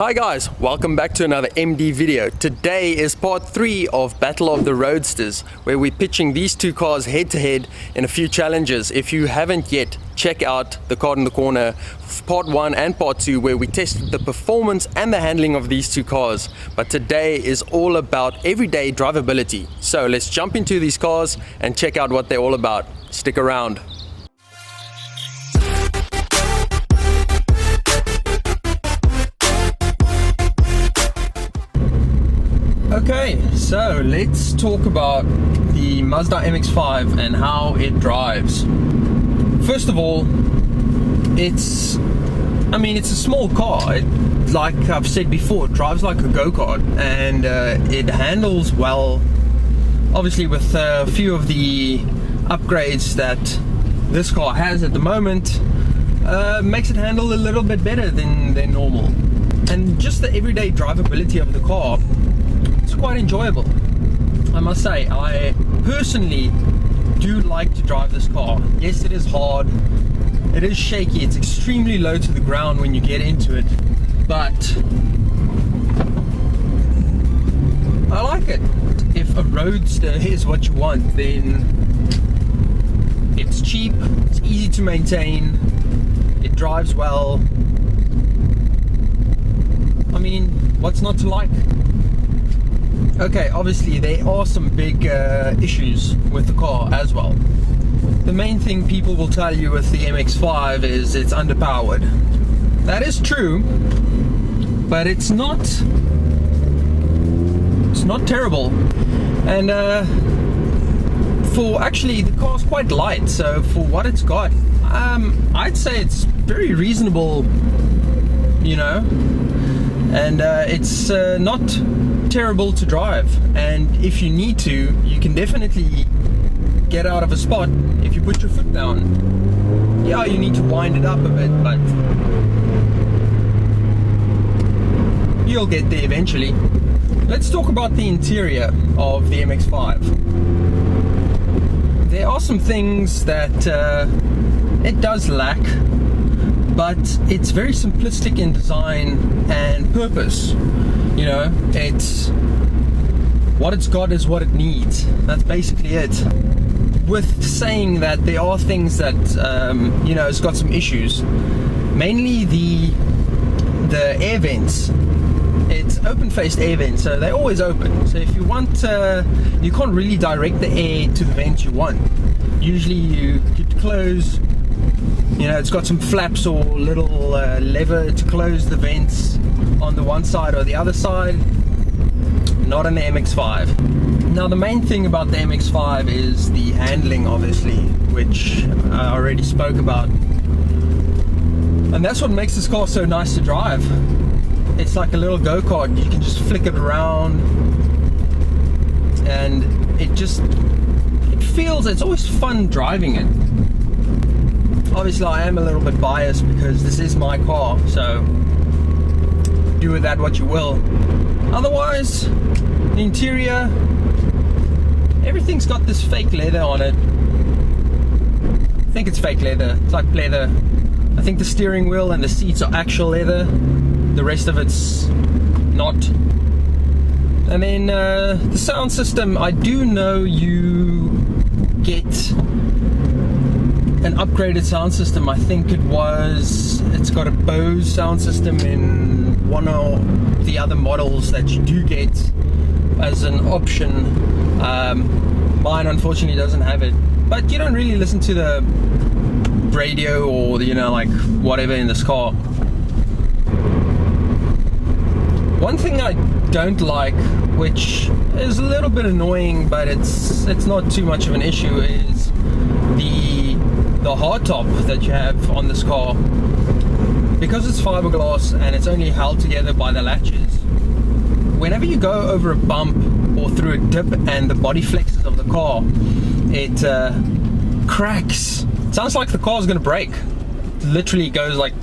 Hi guys, welcome back to another MD video. Today is part 3 of Battle of the Roadsters, where we're pitching these two cars head to head in a few challenges. If you haven't yet, check out the Card in the Corner part 1 and part 2, where we tested the performance and the handling of these two cars. But today is all about everyday drivability. So let's jump into these cars and check out what they're all about. Stick around. Okay, so let's talk about the Mazda MX5 and how it drives. First of all, it's a small car. Like I've said before, it drives like a go-kart, and it handles well. Obviously, with a few of the upgrades that this car has at the moment, makes it handle a little bit better than normal. And just the everyday drivability of the car, it's quite enjoyable. I must say, I personally do like to drive this car. Yes, it is hard, it is shaky, it's extremely low to the ground when you get into it, but I like it. If a Roadster is what you want, then it's cheap, it's easy to maintain, it drives well. I mean, what's not to like? Okay, obviously there are some big issues with the car as well. The main thing people will tell you with the MX5 is it's underpowered. That is true, but it's not terrible. And for actually, the car's quite light, so for what it's got, I'd say it's very reasonable, you know. And it's not terrible to drive, and if you need to, you can definitely get out of a spot if you put your foot down. Yeah, you need to wind it up a bit, but you'll get there eventually. Let's talk about the interior of the MX5. There are some things that it does lack, but it's very simplistic in design and purpose. You know, it's what it's got is what it needs. That's basically it. With saying that there are things that you know, it's got some issues. Mainly the air vents. It's open-faced air vents, so they're always open. So if you want, you can't really direct the air to the vent you want. Usually you could close. You know, it's got some flaps or little lever to close the vents on the one side or the other side. Not on the MX5. Now, the main thing about the MX5 is the handling, obviously, which I already spoke about. And that's what makes this car so nice to drive. It's like a little go-kart. You can just flick it around, and it's always fun driving it. Obviously, I am a little bit biased because this is my car, so do with that what you will. Otherwise, the interior, everyth's got this fake leather on it. I think it's fake leather. It's like leather. I think the steering wheel and the seats are actual leather. The rest of it's not. And then the sound system, I do know you get an upgraded sound system. I think it's got a Bose sound system in one or the other models that you do get as an option. Mine unfortunately doesn't have it, but you don't really listen to the radio or, you know, like whatever in this car. One thing I don't like, which is a little bit annoying, but it's not too much of an issue, is the hardtop that you have on this car. Because it's fiberglass and it's only held together by the latches, whenever you go over a bump or through a dip and the body flexes of the car, it cracks. It sounds like the car's gonna break. It literally goes like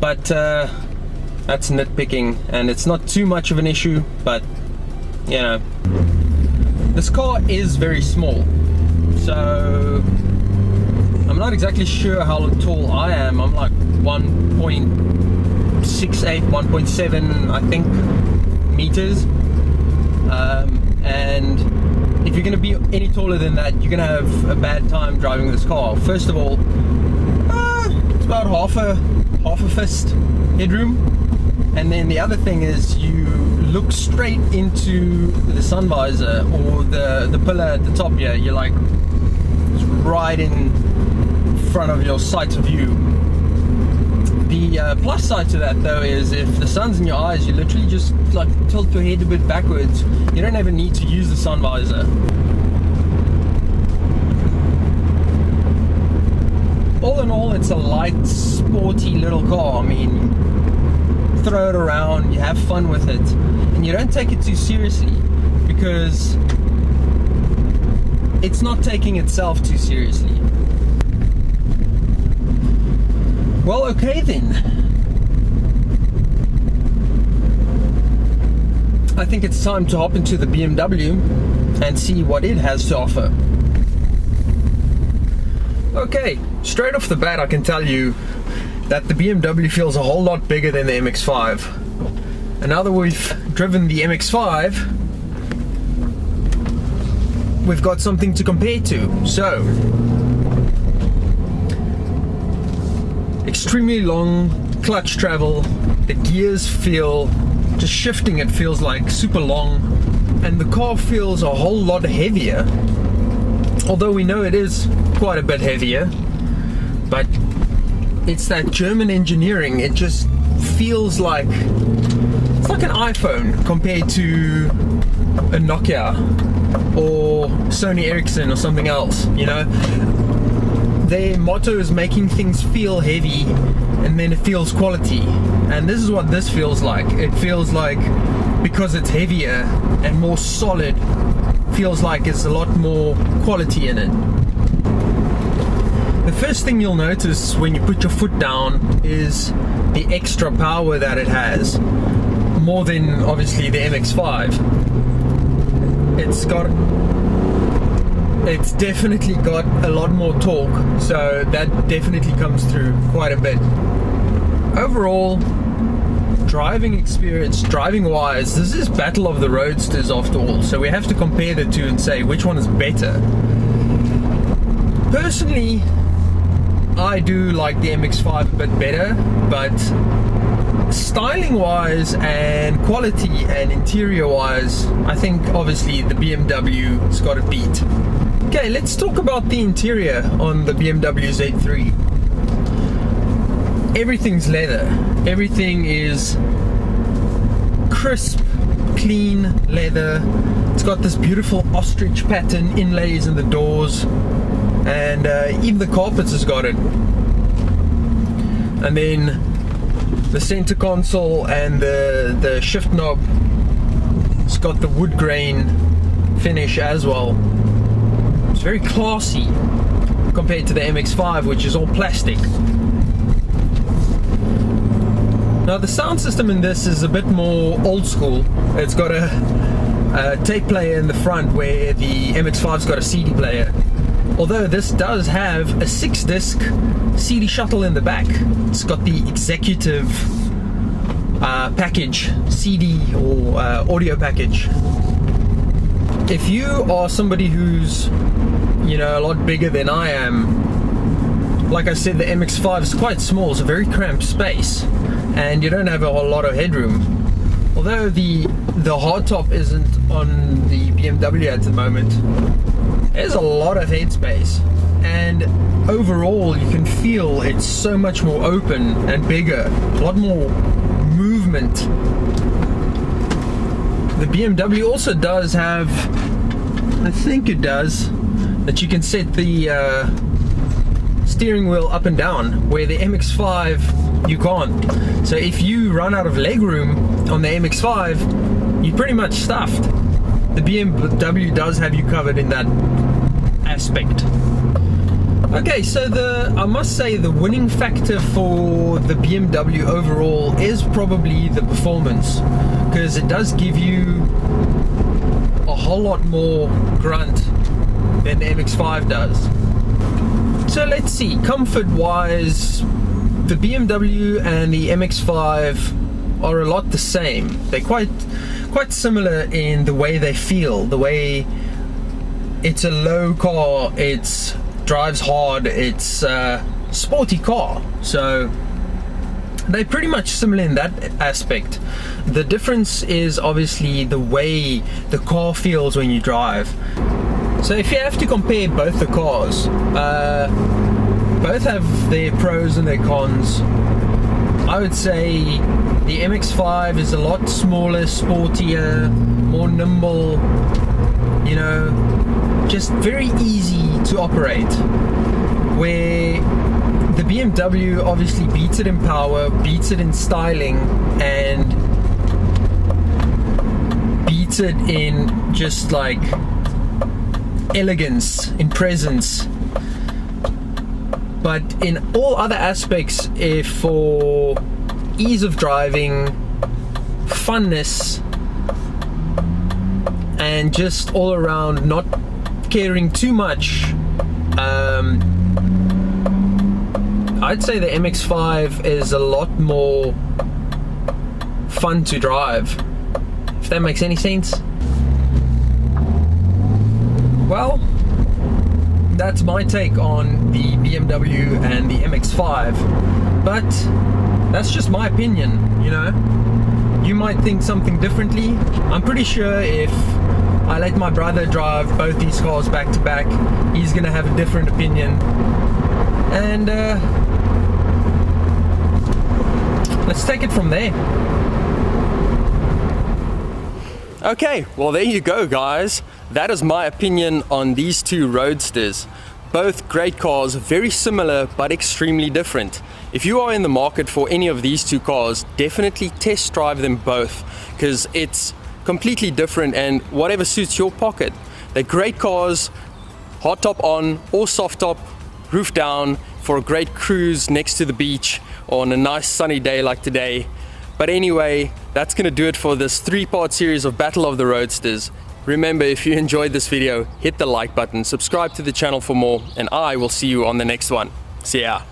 but that's nitpicking, and it's not too much of an issue, but you know, this car is very small, so I'm not exactly sure how tall I am. I'm like 1.5 1.68, 1.7, I think, meters. And if you're going to be any taller than that, you're going to have a bad time driving this car. First of all, it's about half a fist headroom, and then the other thing is you look straight into the sun visor or the pillar at the top here. You're like right in front of your sight of view. The plus side to that though is if the sun's in your eyes, you literally just like tilt your head a bit backwards. You don't ever need to use the sun visor. All in all, it's a light, sporty little car. I mean, throw it around, you have fun with it, and you don't take it too seriously, because it's not taking itself too seriously. Well, okay then. I think it's time to hop into the BMW and see what it has to offer. Okay, straight off the bat I can tell you that the BMW feels a whole lot bigger than the MX5. And now that we've driven the MX5, we've got something to compare to. So, extremely long clutch travel, the gears feel, just shifting it feels like super long, and the car feels a whole lot heavier, although we know it is quite a bit heavier, but it's that German engineering. It just feels like it's like an iPhone compared to a Nokia or Sony Ericsson or something else, you know. Their motto is making things feel heavy and then it feels quality, and this is what this feels like. It feels like, because it's heavier and more solid, feels like there's a lot more quality in it. The first thing you'll notice when you put your foot down is the extra power that it has, more than obviously the MX5. It's definitely got a lot more torque, so that definitely comes through quite a bit. Overall, driving experience, driving wise, this is battle of the roadsters after all, so we have to compare the two and say which one is better. Personally, I do like the MX5 a bit better, but styling wise and quality and interior wise, I think obviously the BMW's got a beat. Okay, let's talk about the interior on the BMW Z3. Everything's leather. Everything is crisp, clean leather. It's got this beautiful ostrich pattern inlays in the doors, and even the carpets has got it. And then the center console and the shift knob, it's got the wood grain finish as well. It's very classy compared to the MX5, which is all plastic. Now the sound system in this is a bit more old school. It's got a tape player in the front, where the MX5's got a CD player. Although this does have a 6-disc CD shuttle in the back. It's got the executive package, CD or audio package. If you are somebody who's, you know, a lot bigger than I am, like I said, the MX5 is quite small. It's a very cramped space, and you don't have a whole lot of headroom. Although the hardtop isn't on the BMW at the moment, there's a lot of headspace, and overall you can feel it's so much more open and bigger, a lot more movement. The BMW also does have, I think it does, that you can set the steering wheel up and down, where the MX5 you can't. So if you run out of leg room on the MX5, you're pretty much stuffed. The BMW does have you covered in that aspect. Okay, so I must say the winning factor for the BMW overall is probably the performance, because it does give you a whole lot more grunt than the MX5 does. So let's see, comfort wise, the BMW and the MX5 are a lot the same. They're quite similar in the way they feel, the way it's a low car, it drives hard, it's a sporty car. So they're pretty much similar in that aspect. The difference is obviously the way the car feels when you drive. So if you have to compare both the cars, both have their pros and their cons. I would say the MX5 is a lot smaller, sportier, more nimble, you know, just very easy to operate. Where the BMW obviously beats it in power, beats it in styling, and beats it in just like elegance, in presence. But in all other aspects, for ease of driving, funness, and just all around not caring too much, I'd say the MX5 is a lot more fun to drive, if that makes any sense. Well, that's my take on the BMW and the MX5, but that's just my opinion, you know. You might think something differently. I'm pretty sure if I let my brother drive both these cars back to back, he's gonna have a different opinion. And let's take it from there. Okay, well there you go guys. That is my opinion on these two Roadsters. Both great cars, very similar but extremely different. If you are in the market for any of these two cars, definitely test drive them both, because it's completely different and whatever suits your pocket. They're great cars, hard top on or soft top, roof down, for a great cruise next to the beach or on a nice sunny day like today. But anyway, that's gonna do it for this 3-part series of Battle of the Roadsters. Remember, if you enjoyed this video, hit the like button, subscribe to the channel for more, and I will see you on the next one. See ya.